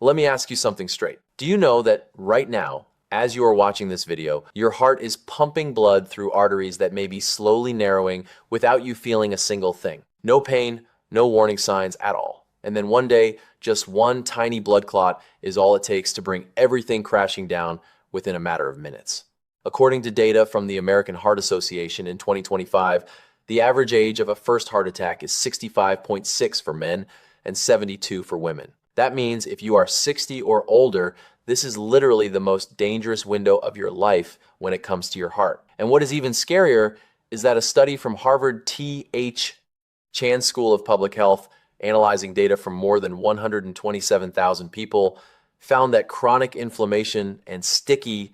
Let me ask you something straight. Do you know that right now, as you are watching this video, your heart is pumping blood through arteries that may be slowly narrowing without you feeling a single thing? No pain, no warning signs at all. And then one day, just one tiny blood clot is all it takes to bring everything crashing down within a matter of minutes. According to data from the American Heart Association in 2025, the average age of a first heart attack is 65.6 for men and 72 for women. That means if you are 60 or older, this is literally the most dangerous window of your life when it comes to your heart. And what is even scarier is that a study from Harvard T.H. Chan School of Public Health, analyzing data from more than 127,000 people, found that chronic inflammation and sticky,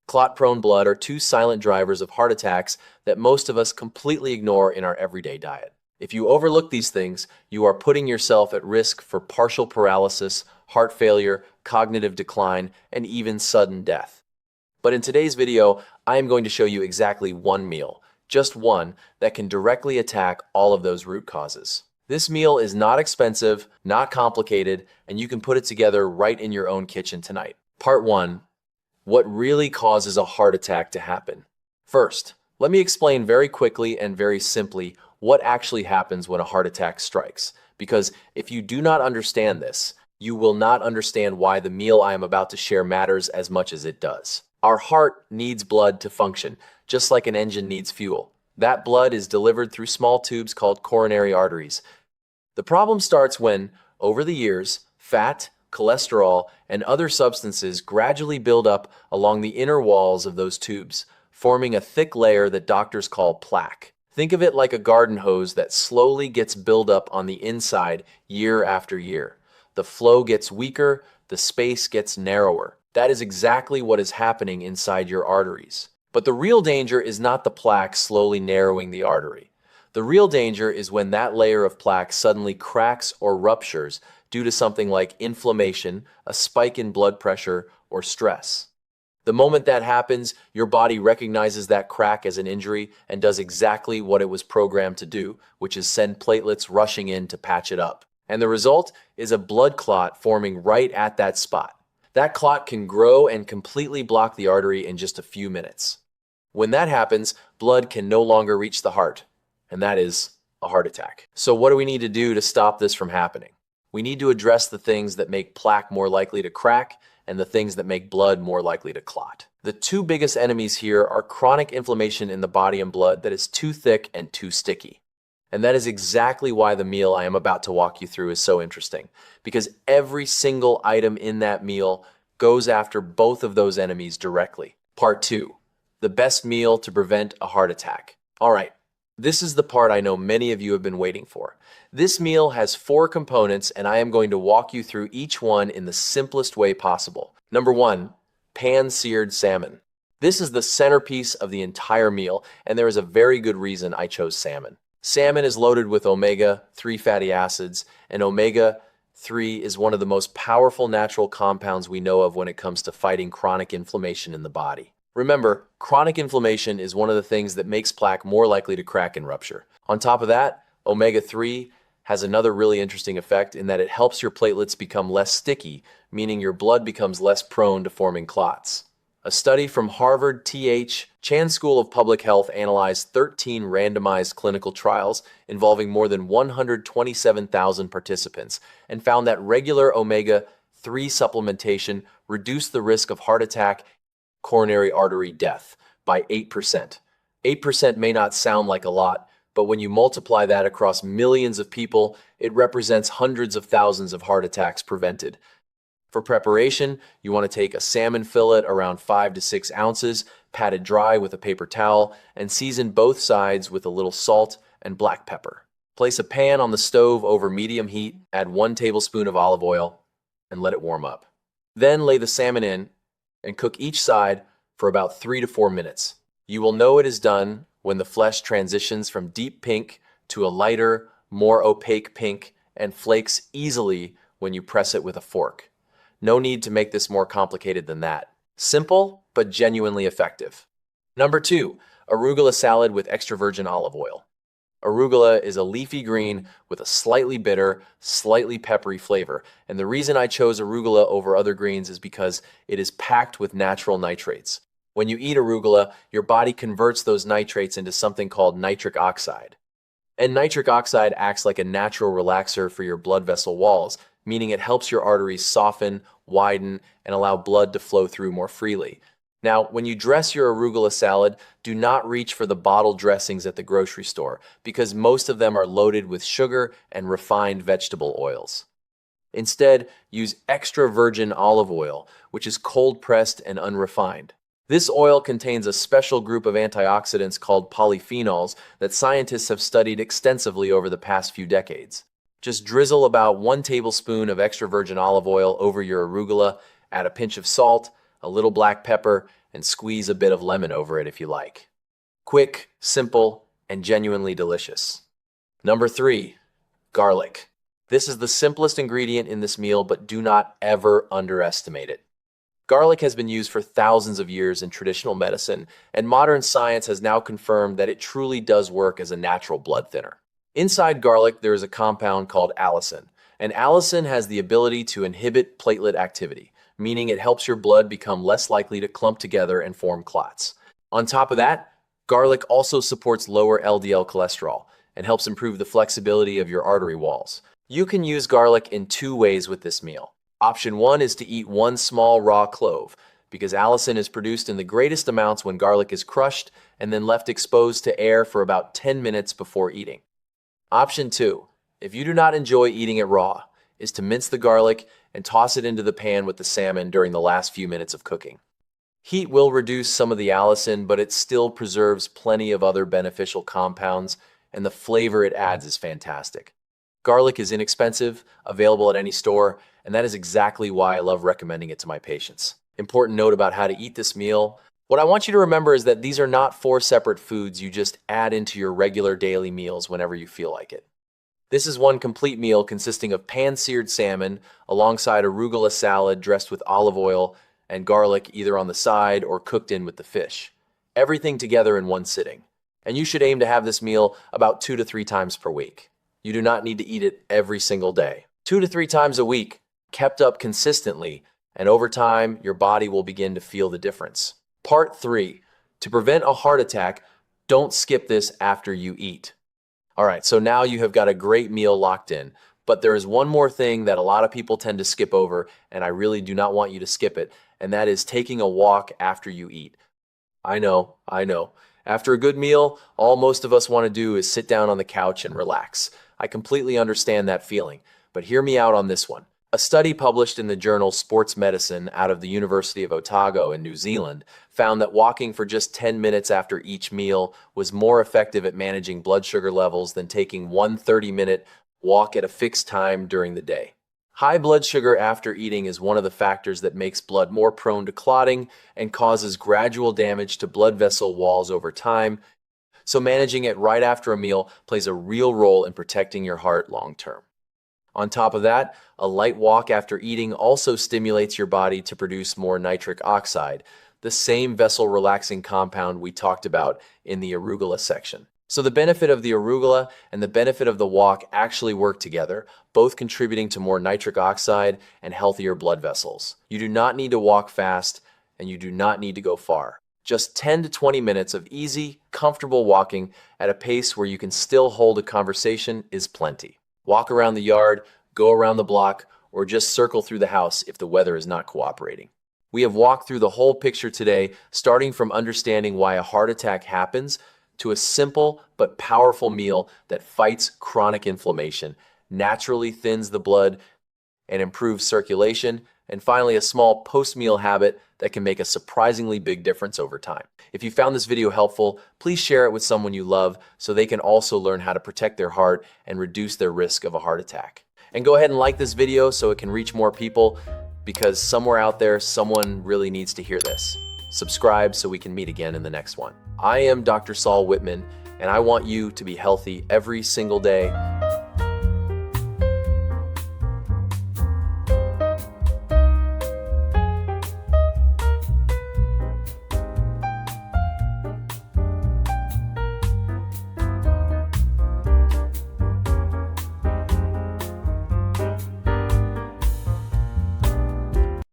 clot-prone blood are two silent drivers of heart attacks that most of us completely ignore in our everyday diet. If you overlook these things, you are putting yourself at risk for partial paralysis, heart failure, cognitive decline, and even sudden death. But in today's video, I am going to show you exactly one meal, just one, that can directly attack all of those root causes. This meal is not expensive, not complicated, and you can put it together right in your own kitchen tonight. Part 1. What really causes a heart attack to happen? First, let me explain very quickly and very simply what actually happens when a heart attack strikes. Because if you do not understand this, you will not understand why the meal I am about to share matters as much as it does. Our heart needs blood to function, just like an engine needs fuel. That blood is delivered through small tubes called coronary arteries. The problem starts when, over the years, fat, cholesterol, and other substances gradually build up along the inner walls of those tubes, forming a thick layer that doctors call plaque. Think of it like a garden hose that slowly gets built up on the inside year after year. The flow gets weaker, the space gets narrower. That is exactly what is happening inside your arteries. But the real danger is not the plaque slowly narrowing the artery. The real danger is when that layer of plaque suddenly cracks or ruptures due to something like inflammation, a spike in blood pressure, or stress. The moment that happens, your body recognizes that crack as an injury and does exactly what it was programmed to do, which is send platelets rushing in to patch it up. And the result is a blood clot forming right at that spot. That clot can grow and completely block the artery in just a few minutes. When that happens, blood can no longer reach the heart, and that is a heart attack. So what do we need to do to stop this from happening? We need to address the things that make plaque more likely to crack and the things that make blood more likely to clot. The two biggest enemies here are chronic inflammation in the body and blood that is too thick and too sticky. And that is exactly why the meal I am about to walk you through is so interesting, because every single item in that meal goes after both of those enemies directly. Part 2. The best meal to prevent a heart attack. All right, this is the part I know many of you have been waiting for. This meal has 4 components, and I am going to walk you through each one in the simplest way possible. Number 1, pan-seared salmon. This is the centerpiece of the entire meal, and there is a very good reason I chose salmon. Salmon is loaded with omega-3 fatty acids, and omega-3 is one of the most powerful natural compounds we know of when it comes to fighting chronic inflammation in the body. Remember, chronic inflammation is one of the things that makes plaque more likely to crack and rupture. On top of that, omega-3 has another really interesting effect in that it helps your platelets become less sticky, meaning your blood becomes less prone to forming clots. A study from Harvard T.H. Chan School of Public Health analyzed 13 randomized clinical trials involving more than 127,000 participants and found that regular omega-3 supplementation reduced the risk of heart attack, coronary artery death by 8%. 8% may not sound like a lot, but when you multiply that across millions of people, it represents hundreds of thousands of heart attacks prevented. For preparation, you want to take a salmon fillet around 5 to 6 ounces, pat it dry with a paper towel, and season both sides with a little salt and black pepper. Place a pan on the stove over medium heat, add 1 tablespoon of olive oil, and let it warm up. Then lay the salmon in and cook each side for about 3 to 4 minutes. You will know it is done when the flesh transitions from deep pink to a lighter, more opaque pink and flakes easily when you press it with a fork. No need to make this more complicated than that. Simple, but genuinely effective. Number 2, arugula salad with extra virgin olive oil. Arugula is a leafy green with a slightly bitter, slightly peppery flavor. And the reason I chose arugula over other greens is because it is packed with natural nitrates. When you eat arugula, your body converts those nitrates into something called nitric oxide. And nitric oxide acts like a natural relaxer for your blood vessel walls, meaning it helps your arteries soften, widen, and allow blood to flow through more freely. Now, when you dress your arugula salad, do not reach for the bottled dressings at the grocery store because most of them are loaded with sugar and refined vegetable oils. Instead, use extra virgin olive oil, which is cold-pressed and unrefined. This oil contains a special group of antioxidants called polyphenols that scientists have studied extensively over the past few decades. Just drizzle about 1 tablespoon of extra virgin olive oil over your arugula, add a pinch of salt, a little black pepper, and squeeze a bit of lemon over it if you like. Quick, simple, and genuinely delicious. Number 3, garlic. This is the simplest ingredient in this meal, but do not ever underestimate it. Garlic has been used for thousands of years in traditional medicine, and modern science has now confirmed that it truly does work as a natural blood thinner. Inside garlic, there is a compound called allicin, and allicin has the ability to inhibit platelet activity, meaning it helps your blood become less likely to clump together and form clots. On top of that, garlic also supports lower LDL cholesterol and helps improve the flexibility of your artery walls. You can use garlic in 2 ways with this meal. Option 1 is to eat 1 small raw clove, because allicin is produced in the greatest amounts when garlic is crushed and then left exposed to air for about 10 minutes before eating. Option 2, if you do not enjoy eating it raw, is to mince the garlic and toss it into the pan with the salmon during the last few minutes of cooking. Heat will reduce some of the allicin, but it still preserves plenty of other beneficial compounds, and the flavor it adds is fantastic. Garlic is inexpensive, available at any store, and that is exactly why I love recommending it to my patients. Important note about how to eat this meal. What I want you to remember is that these are not 4 separate foods you just add into your regular daily meals whenever you feel like it. This is one complete meal consisting of pan-seared salmon alongside arugula salad dressed with olive oil and garlic either on the side or cooked in with the fish. Everything together in one sitting. And you should aim to have this meal about 2 to 3 times per week. You do not need to eat it every single day. 2 to 3 times a week, kept up consistently, and over time, your body will begin to feel the difference. Part 3. To prevent a heart attack, don't skip this after you eat. All right, so now you have got a great meal locked in, but there is one more thing that a lot of people tend to skip over, and I really do not want you to skip it, and that is taking a walk after you eat. I know. After a good meal, all most of us want to do is sit down on the couch and relax. I completely understand that feeling, but hear me out on this one. A study published in the journal Sports Medicine out of the University of Otago in New Zealand found that walking for just 10 minutes after each meal was more effective at managing blood sugar levels than taking one 30-minute walk at a fixed time during the day. High blood sugar after eating is one of the factors that makes blood more prone to clotting and causes gradual damage to blood vessel walls over time, so managing it right after a meal plays a real role in protecting your heart long term. On top of that, a light walk after eating also stimulates your body to produce more nitric oxide, the same vessel-relaxing compound we talked about in the arugula section. So the benefit of the arugula and the benefit of the walk actually work together, both contributing to more nitric oxide and healthier blood vessels. You do not need to walk fast, and you do not need to go far. Just 10 to 20 minutes of easy, comfortable walking at a pace where you can still hold a conversation is plenty. Walk around the yard, go around the block, or just circle through the house if the weather is not cooperating. We have walked through the whole picture today, starting from understanding why a heart attack happens to a simple but powerful meal that fights chronic inflammation, naturally thins the blood, and improves circulation, and finally a small post-meal habit that can make a surprisingly big difference over time. If you found this video helpful, please share it with someone you love so they can also learn how to protect their heart and reduce their risk of a heart attack. And go ahead and like this video so it can reach more people, because somewhere out there, someone really needs to hear this. Subscribe so we can meet again in the next one. I am Dr. Saul Whitman, and I want you to be healthy every single day